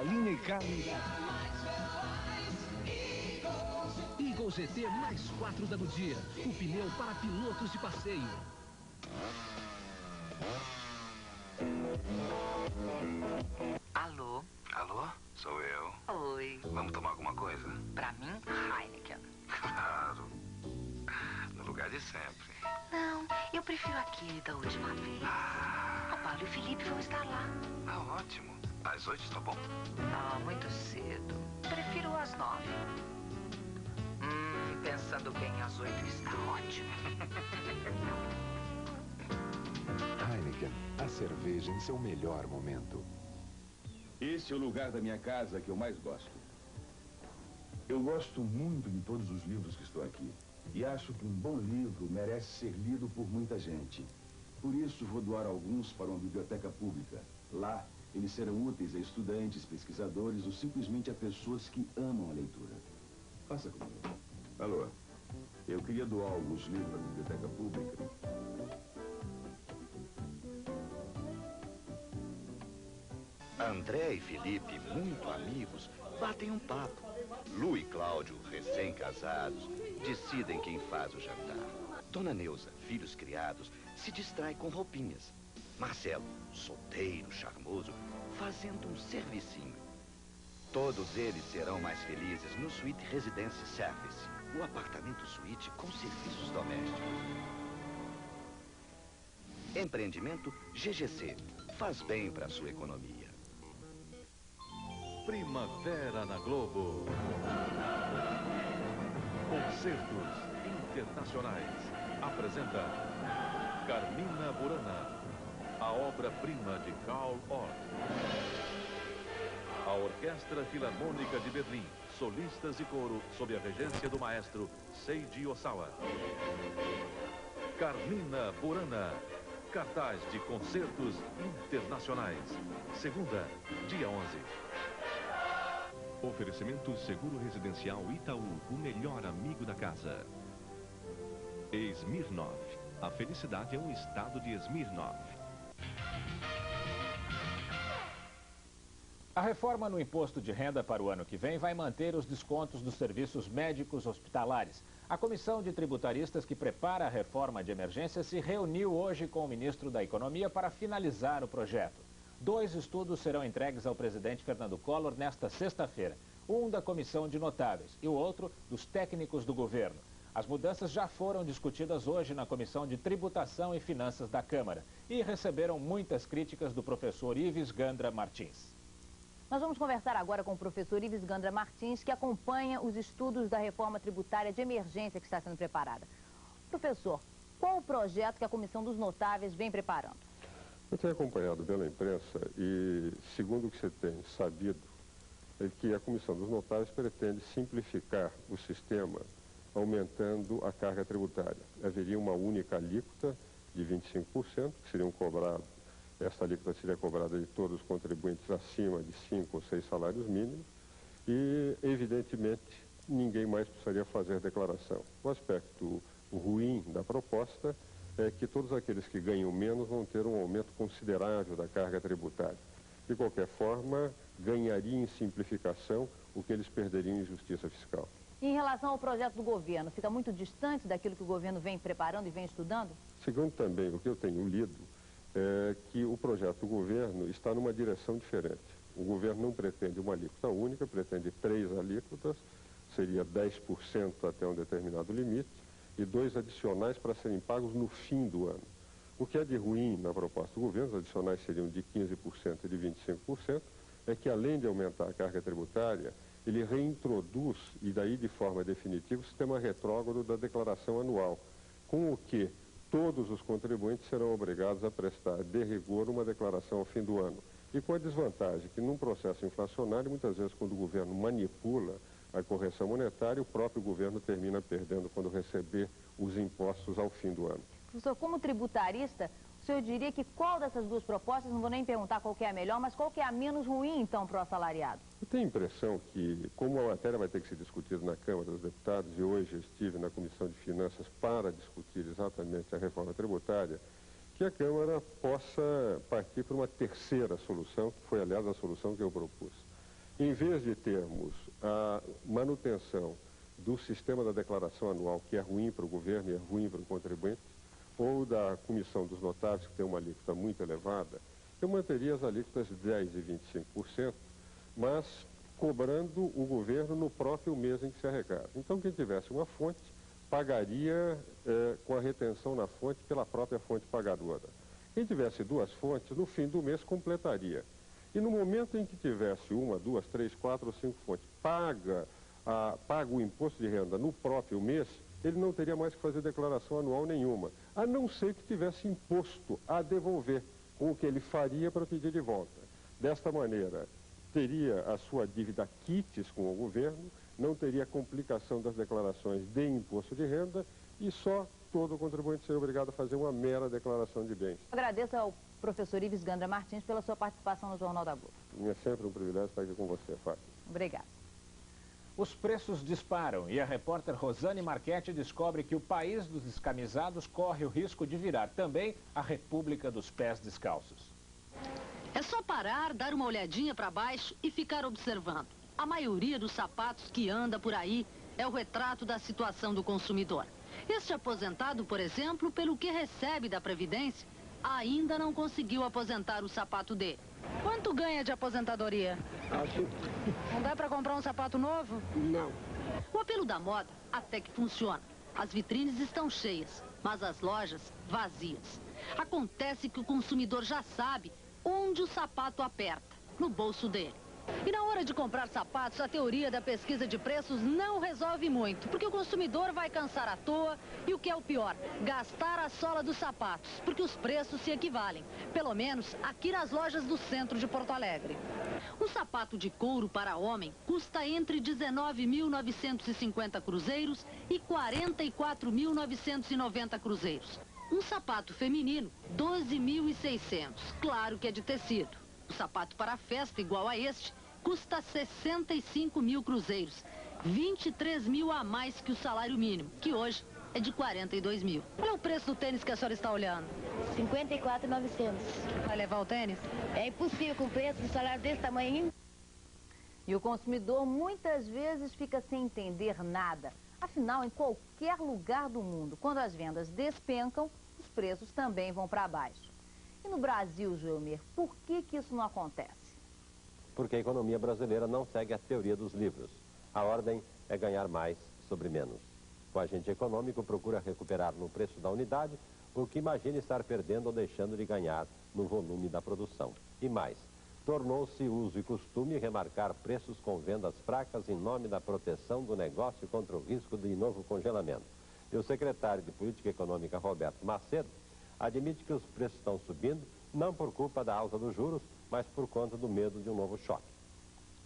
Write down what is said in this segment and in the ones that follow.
Linha e carne. Eagle GT mais 4 da Goodyear. O pneu para pilotos de passeio. Alô? Alô? Sou eu. Oi. Vamos tomar alguma coisa? Pra mim, Heineken. Claro. No lugar de sempre. Não, eu prefiro aquele da última vez. A Paulo e o Felipe vão estar lá. Ah, ótimo. Às 8 tá bom? Ah, muito cedo. Prefiro às 9. Pensando bem, às 8 está ótimo. Heineken, a cerveja em seu melhor momento. Esse é o lugar da minha casa que eu mais gosto. Eu gosto muito de todos os livros que estão aqui. E acho que um bom livro merece ser lido por muita gente. Por isso, vou doar alguns para uma biblioteca pública. Lá, eles serão úteis a estudantes, pesquisadores ou simplesmente a pessoas que amam a leitura. Faça comigo. Alô, eu queria doar alguns livros para a biblioteca pública. André e Felipe, muito amigos, batem um papo. Lu e Cláudio, recém-casados, decidem quem faz o jantar. Dona Neuza, filhos criados, se distrai com roupinhas. Marcelo, solteiro, charmoso, fazendo um servicinho. Todos eles serão mais felizes no Suite Residence Service, o apartamento suíte com serviços domésticos. Empreendimento GGC. Faz bem para a sua economia. Primavera na Globo. Concertos Internacionais. Apresenta Carmina Burana, a obra-prima de Carl Orff. A Orquestra Filarmônica de Berlim, solistas e coro, sob a regência do maestro Seiji Osawa. Carmina Burana, cartaz de concertos internacionais. Segunda, dia 11. Oferecimento Seguro Residencial Itaú, o melhor amigo da casa. Smirnoff. A felicidade é um estado de Smirnoff. A reforma no imposto de renda para o ano que vem vai manter os descontos dos serviços médicos hospitalares. A comissão de tributaristas que prepara a reforma de emergência se reuniu hoje com o ministro da Economia para finalizar o projeto. 2 estudos serão entregues ao presidente Fernando Collor nesta sexta-feira. Um da comissão de notáveis e o outro dos técnicos do governo. As mudanças já foram discutidas hoje na Comissão de Tributação e Finanças da Câmara e receberam muitas críticas do professor Ives Gandra Martins. Nós vamos conversar agora com o professor Ives Gandra Martins, que acompanha os estudos da reforma tributária de emergência que está sendo preparada. Professor, qual o projeto que a Comissão dos Notáveis vem preparando? Eu tenho acompanhado pela imprensa e, segundo o que você tem sabido, é que a Comissão dos Notáveis pretende simplificar o sistema, aumentando a carga tributária. Haveria uma única alíquota de 25%, que seriam cobrados. Esta alíquota seria cobrada de todos os contribuintes acima de 5 ou 6 salários mínimos e, evidentemente, ninguém mais precisaria fazer declaração. O aspecto ruim da proposta é que todos aqueles que ganham menos vão ter um aumento considerável da carga tributária. De qualquer forma, ganharia em simplificação o que eles perderiam em justiça fiscal. Em relação ao projeto do governo, fica muito distante daquilo que o governo vem preparando e vem estudando? Segundo também o que eu tenho lido, é que o projeto do governo está numa direção diferente. O governo não pretende uma alíquota única, pretende 3 alíquotas, seria 10% até um determinado limite, e 2 adicionais para serem pagos no fim do ano. O que é de ruim na proposta do governo, os adicionais seriam de 15% e de 25%, é que além de aumentar a carga tributária, ele reintroduz, e daí de forma definitiva, o sistema retrógrado da declaração anual, com o que todos os contribuintes serão obrigados a prestar de rigor uma declaração ao fim do ano. E com a desvantagem que num processo inflacionário, muitas vezes quando o governo manipula a correção monetária, o próprio governo termina perdendo quando receber os impostos ao fim do ano. Professor, como tributarista, o senhor diria que qual dessas 2 propostas, não vou nem perguntar qual que é a melhor, mas qual que é a menos ruim, então, para o assalariado? Eu tenho a impressão que, como a matéria vai ter que ser discutida na Câmara dos Deputados, e hoje eu estive na Comissão de Finanças para discutir exatamente a reforma tributária, que a Câmara possa partir para uma terceira solução, que foi, aliás, a solução que eu propus. Em vez de termos a manutenção do sistema da declaração anual, que é ruim para o governo e é ruim para o contribuinte, ou da comissão dos notáveis, que tem uma alíquota muito elevada, eu manteria as alíquotas de 10% e 25%, mas cobrando o governo no próprio mês em que se arrecada. Então, quem tivesse uma fonte, pagaria com a retenção na fonte pela própria fonte pagadora. Quem tivesse duas fontes, no fim do mês completaria. E no momento em que tivesse uma, duas, três, quatro ou cinco fontes, paga o imposto de renda no próprio mês, ele não teria mais que fazer declaração anual nenhuma, a não ser que tivesse imposto a devolver com o que ele faria para pedir de volta. Desta maneira, teria a sua dívida quites com o governo, não teria complicação das declarações de imposto de renda e só todo contribuinte seria obrigado a fazer uma mera declaração de bens. Agradeço ao professor Ives Gandra Martins pela sua participação no Jornal da Globo. É sempre um privilégio estar aqui com você, Fátima. Obrigada. Os preços disparam e a repórter Rosane Marchetti descobre que o país dos descamisados corre o risco de virar também a República dos Pés Descalços. É só parar, dar uma olhadinha para baixo e ficar observando. A maioria dos sapatos que anda por aí é o retrato da situação do consumidor. Este aposentado, por exemplo, pelo que recebe da Previdência, ainda não conseguiu aposentar o sapato dele. Quanto ganha de aposentadoria? Não dá para comprar um sapato novo? Não. O apelo da moda até que funciona. As vitrines estão cheias, mas as lojas vazias. Acontece que o consumidor já sabe onde o sapato aperta, no bolso dele. E na hora de comprar sapatos, a teoria da pesquisa de preços não resolve muito, porque o consumidor vai cansar à toa e o que é o pior, gastar a sola dos sapatos, porque os preços se equivalem, pelo menos aqui nas lojas do centro de Porto Alegre. Um sapato de couro para homem custa entre 19.950 cruzeiros e 44.990 cruzeiros. Um sapato feminino, 12.600, claro que é de tecido. O sapato para festa igual a este custa 65 mil cruzeiros, 23 mil a mais que o salário mínimo, que hoje é de 42 mil. Qual é o preço do tênis que a senhora está olhando? 54.900. Vai levar o tênis? É impossível com o preço de salário desse tamanho. E o consumidor muitas vezes fica sem entender nada. Afinal, em qualquer lugar do mundo, quando as vendas despencam, os preços também vão para baixo. E no Brasil, Joelmir, por que isso não acontece? Porque a economia brasileira não segue a teoria dos livros. A ordem é ganhar mais sobre menos. O agente econômico procura recuperar no preço da unidade o que imagina estar perdendo ou deixando de ganhar no volume da produção. E mais, tornou-se uso e costume remarcar preços com vendas fracas em nome da proteção do negócio contra o risco de novo congelamento. E o secretário de Política Econômica, Roberto Macedo, admite que os preços estão subindo, não por culpa da alta dos juros, mas por conta do medo de um novo choque.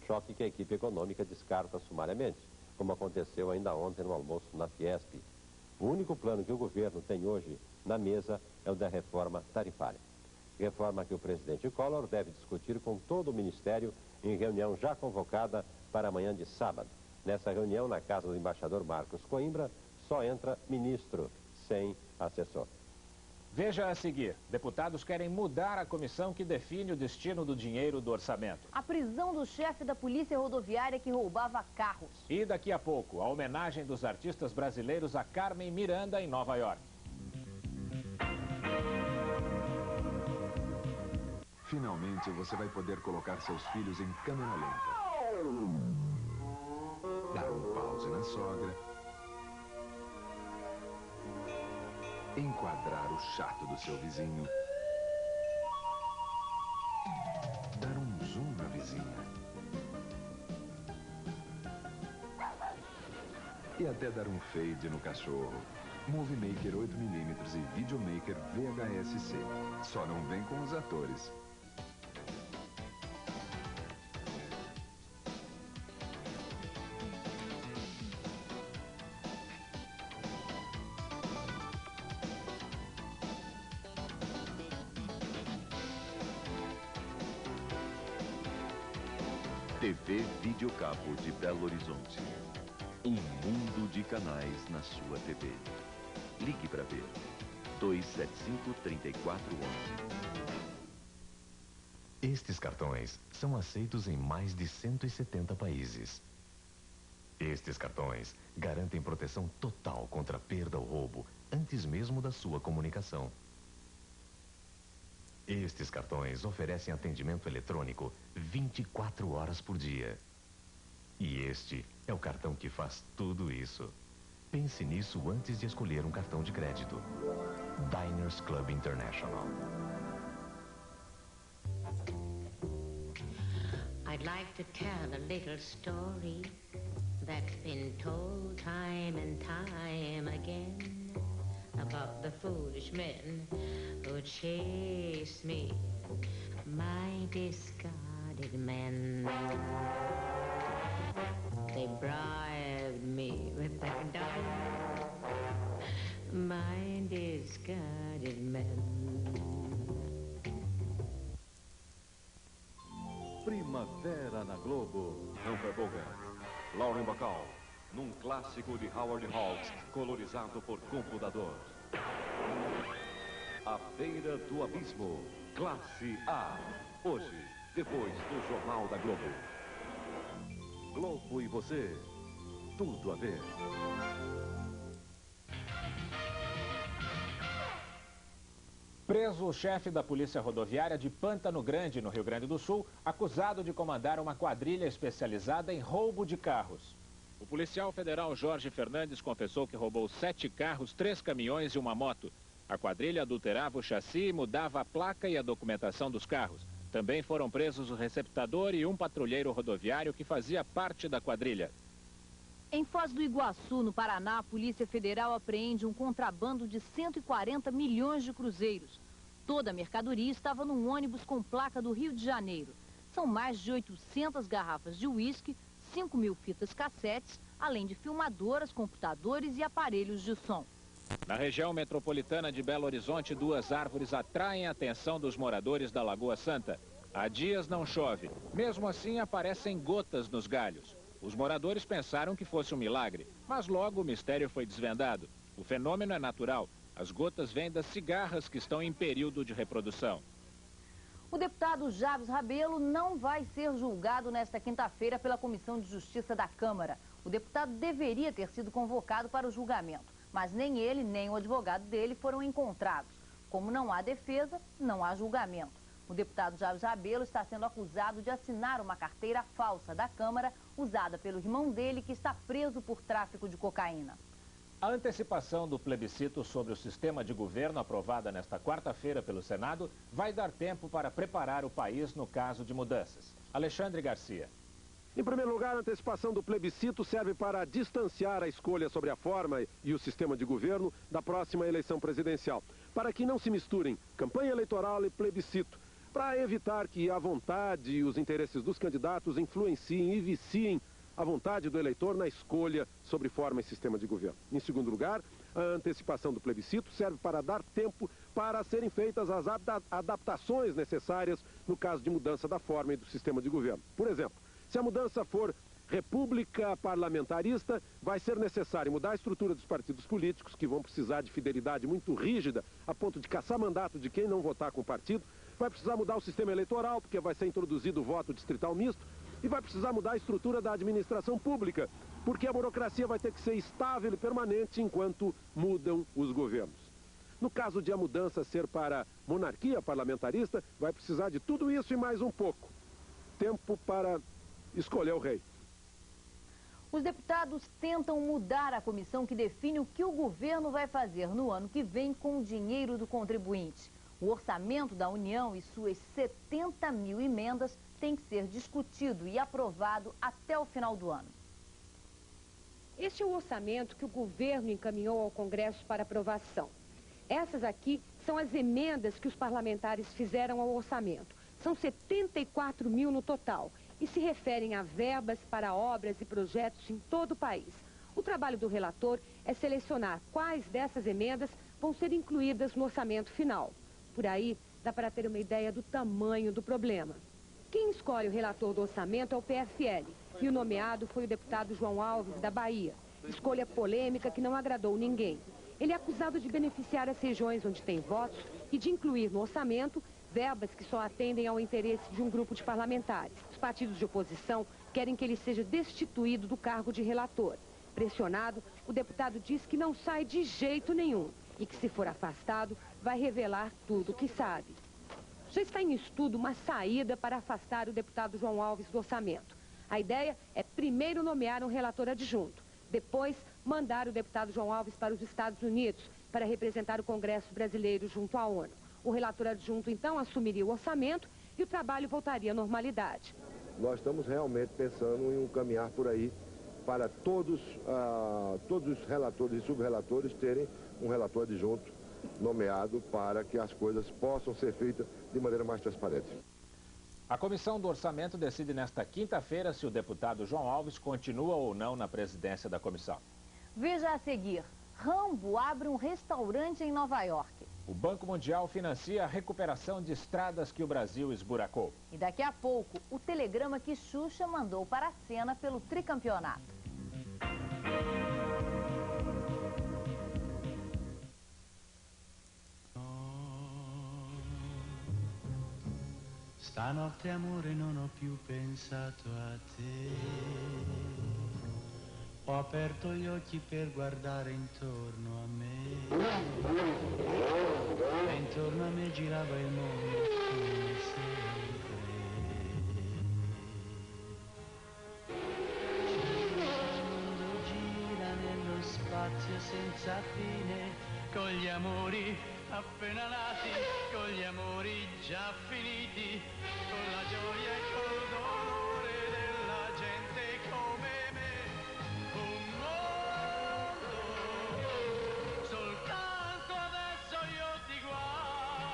Choque que a equipe econômica descarta sumariamente, como aconteceu ainda ontem no almoço na Fiesp. O único plano que o governo tem hoje na mesa é o da reforma tarifária. Reforma que o presidente Collor deve discutir com todo o Ministério em reunião já convocada para amanhã de sábado. Nessa reunião, na casa do embaixador Marcos Coimbra, só entra ministro, sem assessor. Veja a seguir, deputados querem mudar a comissão que define o destino do dinheiro do orçamento. A prisão do chefe da polícia rodoviária que roubava carros. E daqui a pouco, a homenagem dos artistas brasileiros a Carmen Miranda em Nova York. Finalmente você vai poder colocar seus filhos em câmera lenta. Dar um pause na sogra. Enquadrar o chato do seu vizinho. Dar um zoom na vizinha. E até dar um fade no cachorro. Movie Maker 8mm e Videomaker VHS-C. Só não vem com os atores. TV Videocabo de Belo Horizonte. Um mundo de canais na sua TV. Ligue para ver. 275-3411. Estes cartões são aceitos em mais de 170 países. Estes cartões garantem proteção total contra perda ou roubo antes mesmo da sua comunicação. Estes cartões oferecem atendimento eletrônico 24 horas por dia. E este é o cartão que faz tudo isso. Pense nisso antes de escolher um cartão de crédito. Diners Club International. I'd like to tell a little story that's been told time and time again about the foolish men who chased me, my discarded men. They bribed me with their dime, my discarded men. Primavera na Globo. Humphrey Bogart, Lauren Bacall, num clássico de Howard Hawks, colorizado por computador. A Beira do Abismo, Classe A. Hoje, depois do Jornal da Globo. Globo e você, tudo a ver. Preso o chefe da Polícia Rodoviária de Pântano Grande, no Rio Grande do Sul, acusado de comandar uma quadrilha especializada em roubo de carros. O policial federal Jorge Fernandes confessou que roubou 7 carros, 3 caminhões e uma moto. A quadrilha adulterava o chassi e mudava a placa e a documentação dos carros. Também foram presos o receptador e um patrulheiro rodoviário que fazia parte da quadrilha. Em Foz do Iguaçu, no Paraná, a Polícia Federal apreende um contrabando de 140 milhões de cruzeiros. Toda a mercadoria estava num ônibus com placa do Rio de Janeiro. São mais de 800 garrafas de uísque, 5.000 fitas cassetes, além de filmadoras, computadores e aparelhos de som. Na região metropolitana de Belo Horizonte, 2 árvores atraem a atenção dos moradores da Lagoa Santa. Há dias não chove. Mesmo assim, aparecem gotas nos galhos. Os moradores pensaram que fosse um milagre, mas logo o mistério foi desvendado. O fenômeno é natural. As gotas vêm das cigarras que estão em período de reprodução. O deputado Javes Rabelo não vai ser julgado nesta quinta-feira pela Comissão de Justiça da Câmara. O deputado deveria ter sido convocado para o julgamento, mas nem ele nem o advogado dele foram encontrados. Como não há defesa, não há julgamento. O deputado Javes Rabelo está sendo acusado de assinar uma carteira falsa da Câmara, usada pelo irmão dele, que está preso por tráfico de cocaína. A antecipação do plebiscito sobre o sistema de governo, aprovada nesta quarta-feira pelo Senado, vai dar tempo para preparar o país no caso de mudanças. Alexandre Garcia. Em primeiro lugar, a antecipação do plebiscito serve para distanciar a escolha sobre a forma e o sistema de governo da próxima eleição presidencial, para que não se misturem campanha eleitoral e plebiscito, para evitar que a vontade e os interesses dos candidatos influenciem e viciem a vontade do eleitor na escolha sobre forma e sistema de governo. Em segundo lugar, a antecipação do plebiscito serve para dar tempo para serem feitas as adaptações necessárias no caso de mudança da forma e do sistema de governo. Por exemplo, se a mudança for república parlamentarista, vai ser necessário mudar a estrutura dos partidos políticos, que vão precisar de fidelidade muito rígida, a ponto de caçar mandato de quem não votar com o partido. Vai precisar mudar o sistema eleitoral, porque vai ser introduzido o voto distrital misto. E vai precisar mudar a estrutura da administração pública, porque a burocracia vai ter que ser estável e permanente enquanto mudam os governos. No caso de a mudança ser para monarquia parlamentarista, vai precisar de tudo isso e mais um pouco. Tempo para escolher o rei. Os deputados tentam mudar a comissão que define o que o governo vai fazer no ano que vem com o dinheiro do contribuinte. O orçamento da União e suas 70 mil emendas tem que ser discutido e aprovado até o final do ano. Este é o orçamento que o governo encaminhou ao Congresso para aprovação. Essas aqui são as emendas que os parlamentares fizeram ao orçamento. São 74 mil no total e se referem a verbas para obras e projetos em todo o país. O trabalho do relator é selecionar quais dessas emendas vão ser incluídas no orçamento final. Por aí, dá para ter uma ideia do tamanho do problema. Quem escolhe o relator do orçamento é o PFL, e o nomeado foi o deputado João Alves, da Bahia. Escolha polêmica que não agradou ninguém. Ele é acusado de beneficiar as regiões onde tem votos e de incluir no orçamento verbas que só atendem ao interesse de um grupo de parlamentares. Os partidos de oposição querem que ele seja destituído do cargo de relator. Pressionado, o deputado diz que não sai de jeito nenhum e que, se for afastado, vai revelar tudo o que sabe. Já está em estudo uma saída para afastar o deputado João Alves do orçamento. A ideia é primeiro nomear um relator adjunto, depois mandar o deputado João Alves para os Estados Unidos para representar o Congresso brasileiro junto à ONU. O relator adjunto, então, assumiria o orçamento e o trabalho voltaria à normalidade. Nós estamos realmente pensando em um caminhar por aí para todos os relatores e subrelatores terem um relator adjunto nomeado para que as coisas possam ser feitas de maneira mais transparente. A Comissão do Orçamento decide nesta quinta-feira se o deputado João Alves continua ou não na presidência da comissão. Veja a seguir. Rambo abre um restaurante em Nova York. O Banco Mundial financia a recuperação de estradas que o Brasil esburacou. E daqui a pouco, o telegrama que Xuxa mandou para a cena pelo tricampeonato. Stanotte amore non ho più pensato a te. Ho aperto gli occhi per guardare intorno a me. E intorno a me girava il mondo come sempre. Il mondo gira nello spazio senza fine, con gli amori appena nati, con gli amori già finiti, con la gioia e col dolore della gente come me. Un mondo, soltanto adesso io ti guardo.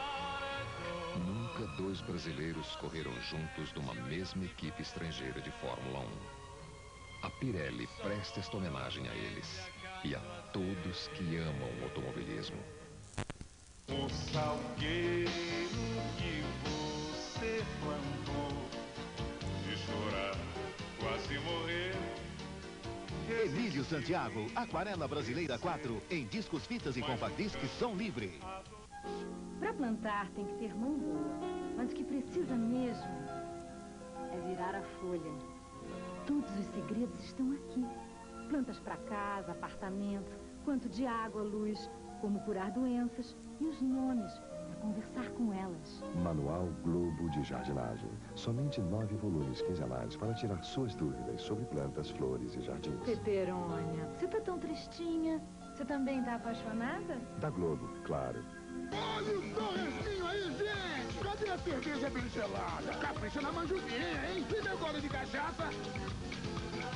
Nunca dois brasileiros correram juntos numa mesma equipe estrangeira de Fórmula 1. A Pirelli presta esta homenagem a eles e a todos que amam o automobilismo. O salgueiro que você plantou, de chorar, quase morrer. Emílio Santiago, Aquarela Brasileira 4, em discos, fitas e compact discs som livre. Para plantar tem que ter mão boa, mas o que precisa mesmo é virar a folha. Todos os segredos estão aqui. Plantas para casa, apartamento, quanto de água, luz, como curar doenças e os nomes para conversar com elas. Manual Globo de Jardinagem. Somente 9 volumes quinzenais para tirar suas dúvidas sobre plantas, flores e jardins. Peperônia, você tá tão tristinha. Você também tá apaixonada? Da Globo, claro. Olha o torresminho aí, gente! Cadê a cerveja bem gelada? Capricha na manjuquinha, hein? E meu gole de cachaça?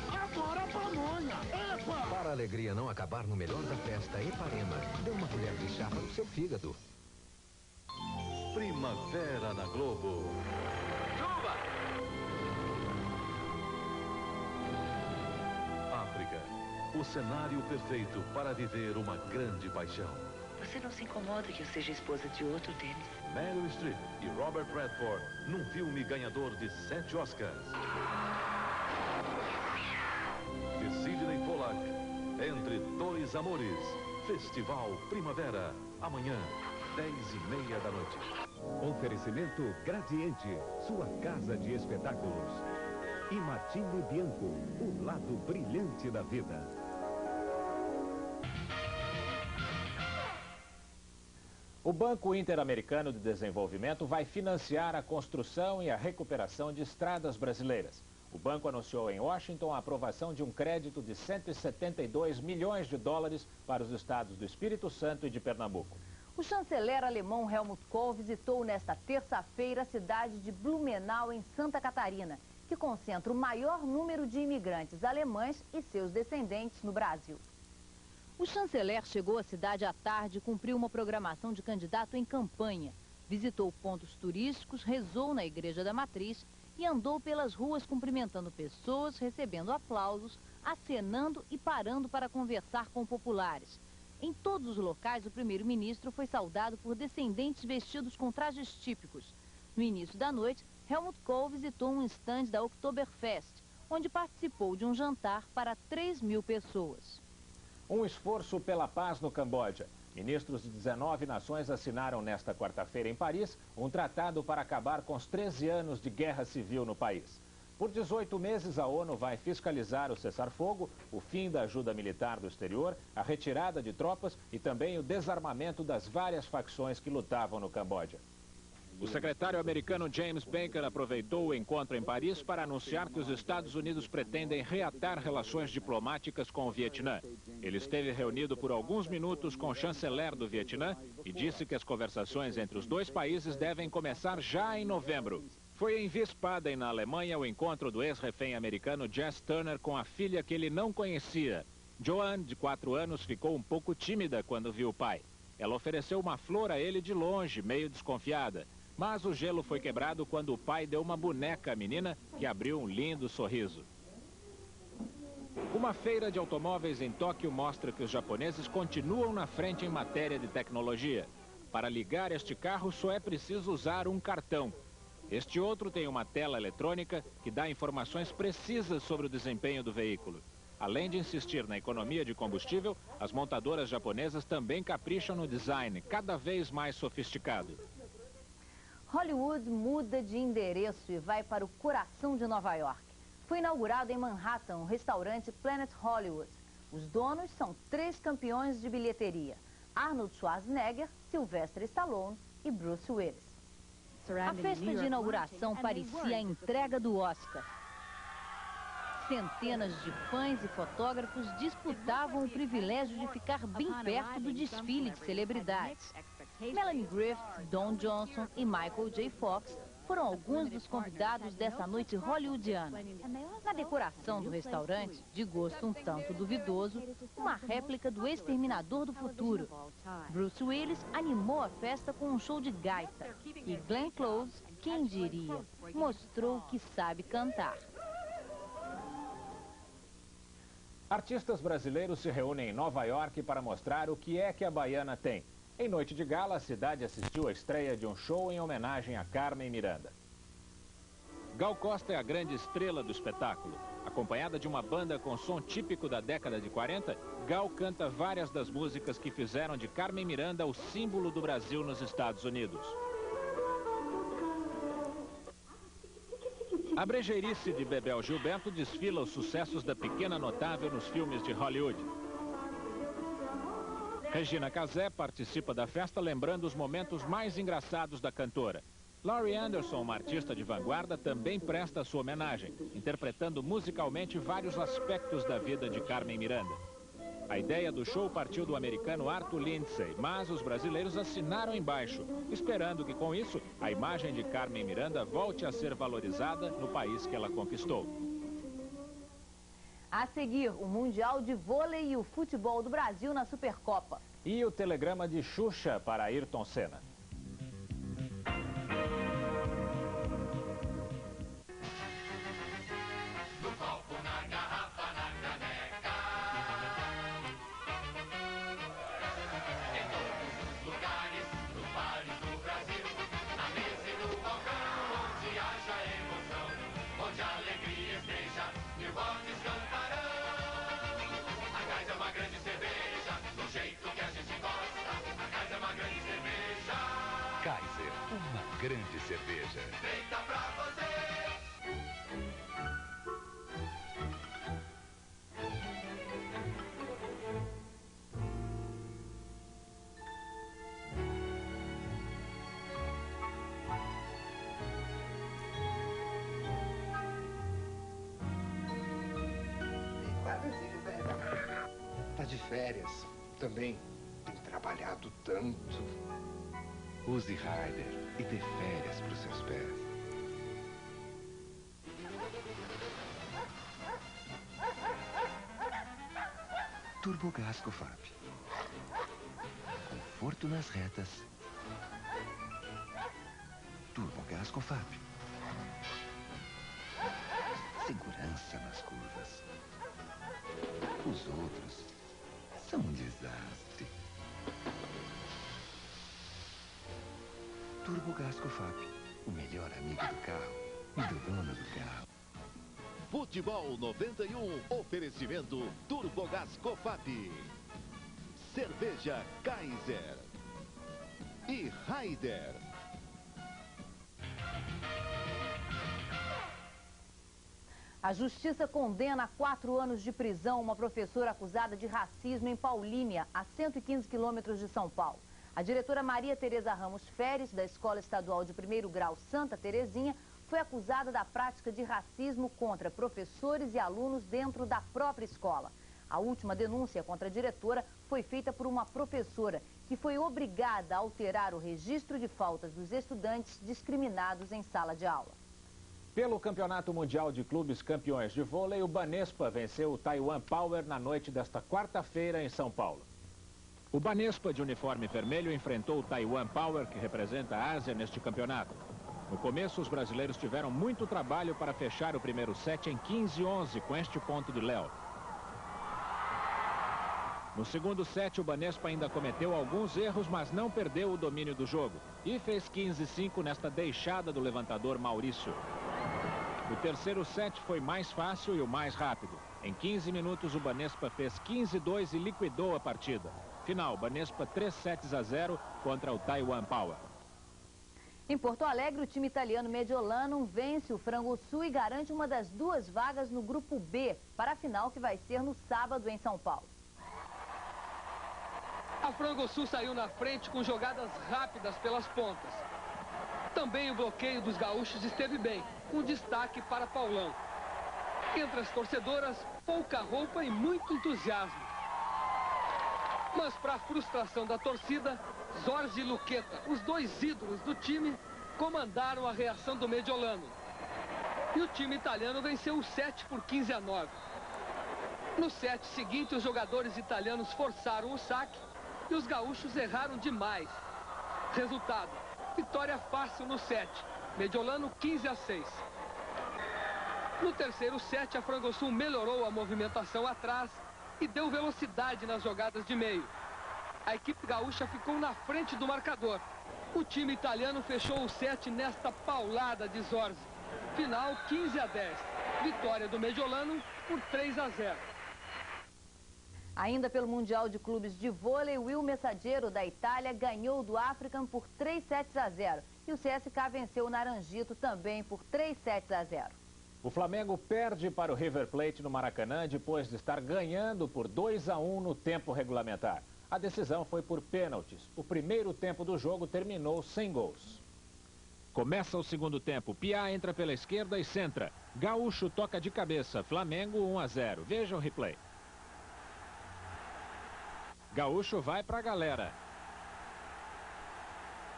Agora a pamonha! Epa! Para a alegria não acabar no melhor da festa, Eparema, dê uma colher de chá para o seu fígado. Primavera na Globo. Chuva! África, o cenário perfeito para viver uma grande paixão. Você não se incomoda que eu seja esposa de outro deles? Meryl Streep e Robert Redford, num filme ganhador de 7 Oscars. De Sidney Pollack, Entre Dois Amores. Festival Primavera, amanhã, 10h30 da noite. Oferecimento Gradiente, sua casa de espetáculos. E Martini Bianco, o lado brilhante da vida. O Banco Interamericano de Desenvolvimento vai financiar a construção e a recuperação de estradas brasileiras. O banco anunciou em Washington a aprovação de um crédito de 172 milhões de dólares para os estados do Espírito Santo e de Pernambuco. O chanceler alemão Helmut Kohl visitou nesta terça-feira a cidade de Blumenau, em Santa Catarina, que concentra o maior número de imigrantes alemães e seus descendentes no Brasil. O chanceler chegou à cidade à tarde e cumpriu uma programação de candidato em campanha. Visitou pontos turísticos, rezou na Igreja da Matriz e andou pelas ruas cumprimentando pessoas, recebendo aplausos, acenando e parando para conversar com populares. Em todos os locais, o primeiro-ministro foi saudado por descendentes vestidos com trajes típicos. No início da noite, Helmut Kohl visitou um estande da Oktoberfest, onde participou de um jantar para 3.000 pessoas. Um esforço pela paz no Camboja. Ministros de 19 nações assinaram nesta quarta-feira em Paris um tratado para acabar com os 13 anos de guerra civil no país. Por 18 meses, a ONU vai fiscalizar o cessar-fogo, o fim da ajuda militar do exterior, a retirada de tropas e também o desarmamento das várias facções que lutavam no Camboja. O secretário americano James Baker aproveitou o encontro em Paris para anunciar que os Estados Unidos pretendem reatar relações diplomáticas com o Vietnã. Ele esteve reunido por alguns minutos com o chanceler do Vietnã e disse que as conversações entre os dois países devem começar já em novembro. Foi em Wiesbaden, na Alemanha, o encontro do ex-refém americano Jess Turner com a filha que ele não conhecia. Joanne, de 4 anos, ficou um pouco tímida quando viu o pai. Ela ofereceu uma flor a ele de longe, meio desconfiada. Mas o gelo foi quebrado quando o pai deu uma boneca à menina, que abriu um lindo sorriso. Uma feira de automóveis em Tóquio mostra que os japoneses continuam na frente em matéria de tecnologia. Para ligar este carro, só é preciso usar um cartão. Este outro tem uma tela eletrônica que dá informações precisas sobre o desempenho do veículo. Além de insistir na economia de combustível, as montadoras japonesas também capricham no design, cada vez mais sofisticado. Hollywood muda de endereço e vai para o coração de Nova York. Foi inaugurado em Manhattan o restaurante Planet Hollywood. Os donos são 3 campeões de bilheteria: Arnold Schwarzenegger, Sylvester Stallone e Bruce Willis. A festa de inauguração parecia a entrega do Oscar. Centenas de fãs e fotógrafos disputavam o privilégio de ficar bem perto do desfile de celebridades. Melanie Griffith, Don Johnson e Michael J. Fox foram alguns dos convidados dessa noite hollywoodiana. Na decoração do restaurante, de gosto um tanto duvidoso, uma réplica do Exterminador do Futuro. Bruce Willis animou a festa com um show de gaita. E Glenn Close, quem diria, mostrou que sabe cantar. Artistas brasileiros se reúnem em Nova York para mostrar o que é que a baiana tem. Em noite de gala, a cidade assistiu à estreia de um show em homenagem a Carmen Miranda. Gal Costa é a grande estrela do espetáculo. Acompanhada de uma banda com som típico da década de 40, Gal canta várias das músicas que fizeram de Carmen Miranda o símbolo do Brasil nos Estados Unidos. A brejeirice de Bebel Gilberto desfila os sucessos da pequena notável nos filmes de Hollywood. Regina Casé participa da festa lembrando os momentos mais engraçados da cantora. Laurie Anderson, uma artista de vanguarda, também presta sua homenagem, interpretando musicalmente vários aspectos da vida de Carmen Miranda. A ideia do show partiu do americano Arthur Lindsay, mas os brasileiros assinaram embaixo, esperando que com isso a imagem de Carmen Miranda volte a ser valorizada no país que ela conquistou. A seguir, o Mundial de Vôlei e o futebol do Brasil na Supercopa. E o telegrama de Xuxa para Ayrton Senna. No copo, na garrafa, na caneca. Em todos os lugares, nos bares do Brasil. Na mesa e no balcão, onde haja emoção. Onde a alegria esteja, mil vozes cantarão. A Kaiser é uma grande cerveja, do jeito que a gente gosta. A Kaiser é uma grande cerveja. Kaiser, uma grande cerveja. Feita pra você. Tá de férias. Também tem trabalhado tanto. Use Rider e dê férias para os seus pés. Turbogás Cofap. Conforto nas retas. Turbogás Cofap. Segurança nas curvas. Os outros são um desastre. Turbogás Cofap, o melhor amigo do carro e do dono do carro. Futebol 91, oferecimento Turbogás Cofap. Cerveja Kaiser e Raider. A justiça condena a 4 anos de prisão uma professora acusada de racismo em Paulínia, a 115 quilômetros de São Paulo. A diretora Maria Tereza Ramos Feres, da Escola Estadual de Primeiro Grau Santa Terezinha, foi acusada da prática de racismo contra professores e alunos dentro da própria escola. A última denúncia contra a diretora foi feita por uma professora que foi obrigada a alterar o registro de faltas dos estudantes discriminados em sala de aula. Pelo Campeonato Mundial de Clubes Campeões de Vôlei, o Banespa venceu o Taiwan Power na noite desta quarta-feira em São Paulo. O Banespa de uniforme vermelho enfrentou o Taiwan Power, que representa a Ásia neste campeonato. No começo, os brasileiros tiveram muito trabalho para fechar o primeiro set em 15-11 com este ponto de Léo. No segundo set, o Banespa ainda cometeu alguns erros, mas não perdeu o domínio do jogo. E fez 15-5 nesta deixada do levantador Maurício. O terceiro set foi mais fácil e o mais rápido. Em 15 minutos, o Banespa fez 15-2 e liquidou a partida. Final, Banespa 3-0 contra o Taiwan Power. Em Porto Alegre, o time italiano Mediolanum vence o Frangosul e garante uma das 2 vagas no Grupo B para a final que vai ser no sábado em São Paulo. A Frangosul saiu na frente com jogadas rápidas pelas pontas. Também o bloqueio dos gaúchos esteve bem, com destaque para Paulão. Entre as torcedoras, pouca roupa e muito entusiasmo. Mas para a frustração da torcida, Zorzi e Luqueta, os 2 ídolos do time, comandaram a reação do Mediolano. E o time italiano venceu o set por 15-9. No set seguinte, os jogadores italianos forçaram o saque e os gaúchos erraram demais. Resultado, vitória fácil no set. Mediolano 15-6. No terceiro set, a Frangosul melhorou a movimentação atrás e deu velocidade nas jogadas de meio. A equipe gaúcha ficou na frente do marcador. O time italiano fechou o set nesta paulada de Zorzi. Final 15-10. Vitória do Mediolano por 3-0. Ainda pelo Mundial de Clubes de Vôlei, o Will Messaggero da Itália ganhou do African por 3-0. E o CSK venceu o Naranjito também por 3-0. O Flamengo perde para o River Plate no Maracanã depois de estar ganhando por 2-1 no tempo regulamentar. A decisão foi por pênaltis. O primeiro tempo do jogo terminou sem gols. Começa o segundo tempo. Piá entra pela esquerda e centra. Gaúcho toca de cabeça. Flamengo 1-0. Veja o replay. Gaúcho vai para a galera.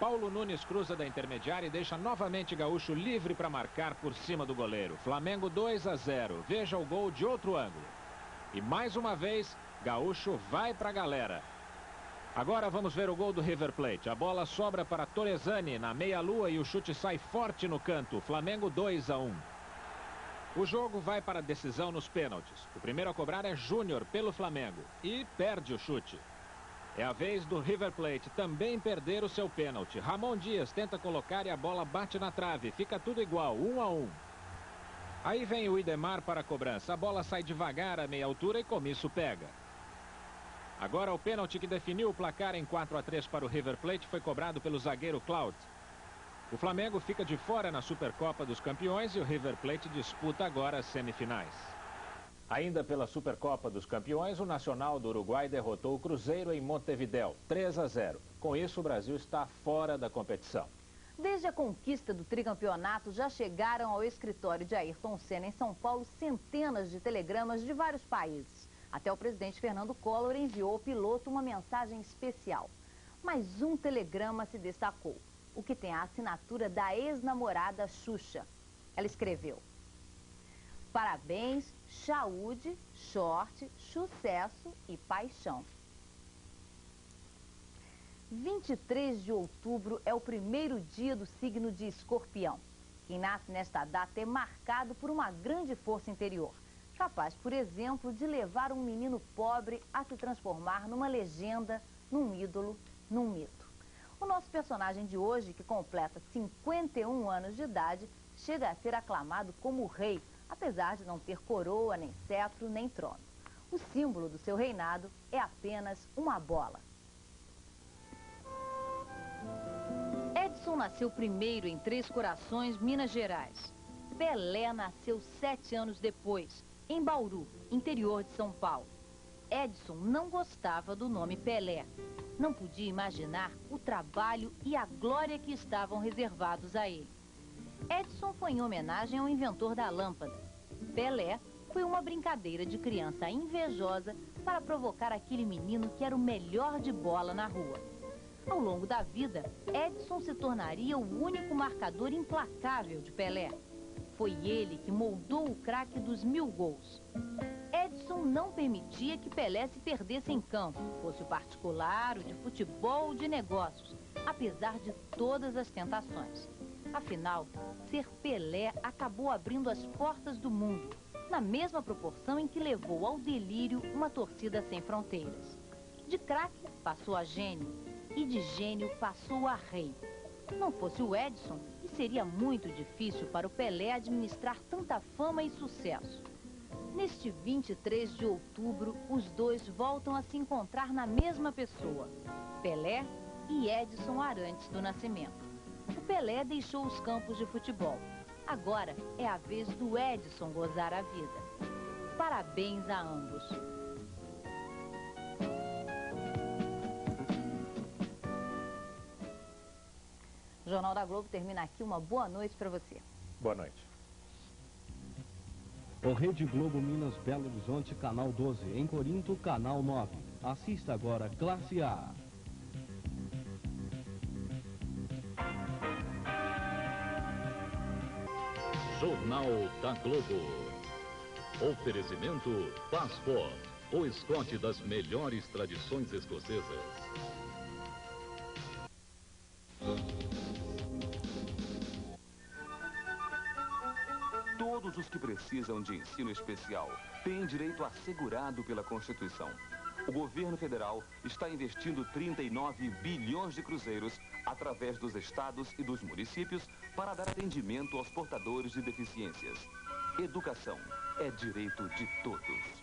Paulo Nunes cruza da intermediária e deixa novamente Gaúcho livre para marcar por cima do goleiro. Flamengo 2-0. Veja o gol de outro ângulo. E mais uma vez, Gaúcho vai para a galera. Agora vamos ver o gol do River Plate. A bola sobra para Torresani na meia-lua e o chute sai forte no canto. Flamengo 2-1. O jogo vai para a decisão nos pênaltis. O primeiro a cobrar é Júnior pelo Flamengo e perde o chute. É a vez do River Plate também perder o seu pênalti. Ramon Dias tenta colocar e a bola bate na trave. Fica tudo igual, 1-1. Aí vem o Idemar para a cobrança. A bola sai devagar a meia altura e Comisso pega. Agora o pênalti que definiu o placar em 4-3 para o River Plate foi cobrado pelo zagueiro Claude. O Flamengo fica de fora na Supercopa dos Campeões e o River Plate disputa agora as semifinais. Ainda pela Supercopa dos Campeões, o Nacional do Uruguai derrotou o Cruzeiro em Montevidéu, 3-0. Com isso, o Brasil está fora da competição. Desde a conquista do tricampeonato, já chegaram ao escritório de Ayrton Senna em São Paulo centenas de telegramas de vários países. Até o presidente Fernando Collor enviou ao piloto uma mensagem especial. Mas um telegrama se destacou, o que tem a assinatura da ex-namorada Xuxa. Ela escreveu: parabéns, saúde, sorte, sucesso e paixão. 23 de outubro é o primeiro dia do signo de Escorpião. Quem nasce nesta data é marcado por uma grande força interior, capaz, por exemplo, de levar um menino pobre a se transformar numa legenda, num ídolo, num mito. O nosso personagem de hoje, que completa 51 anos de idade, chega a ser aclamado como rei, apesar de não ter coroa, nem cetro, nem trono. O símbolo do seu reinado é apenas uma bola. Edson nasceu primeiro em Três Corações, Minas Gerais. Pelé nasceu 7 anos depois, em Bauru, interior de São Paulo. Edson não gostava do nome Pelé. Não podia imaginar o trabalho e a glória que estavam reservados a ele. Edson foi em homenagem ao inventor da lâmpada. Pelé foi uma brincadeira de criança invejosa para provocar aquele menino que era o melhor de bola na rua. Ao longo da vida, Edson se tornaria o único marcador implacável de Pelé. Foi ele que moldou o craque dos 1000 gols. Edson não permitia que Pelé se perdesse em campo, fosse o particular, o de futebol ou de negócios, apesar de todas as tentações. Afinal, ser Pelé acabou abrindo as portas do mundo, na mesma proporção em que levou ao delírio uma torcida sem fronteiras. De craque, passou a gênio, e de gênio passou a rei. Não fosse o Edson, e seria muito difícil para o Pelé administrar tanta fama e sucesso. Neste 23 de outubro, os dois voltam a se encontrar na mesma pessoa, Pelé e Edson Arantes do Nascimento. O Pelé deixou os campos de futebol. Agora é a vez do Edson gozar a vida. Parabéns a ambos. O Jornal da Globo termina aqui. Uma boa noite para você. Boa noite. O Rede Globo Minas Belo Horizonte, canal 12. Em Corinto, canal 9. Assista agora Classe A. Jornal da Globo. Oferecimento Passport, o Scott das melhores tradições escocesas. Todos os que precisam de ensino especial têm direito assegurado pela Constituição. O governo federal está investindo 39 bilhões de cruzeiros através dos estados e dos municípios para dar atendimento aos portadores de deficiências. Educação é direito de todos.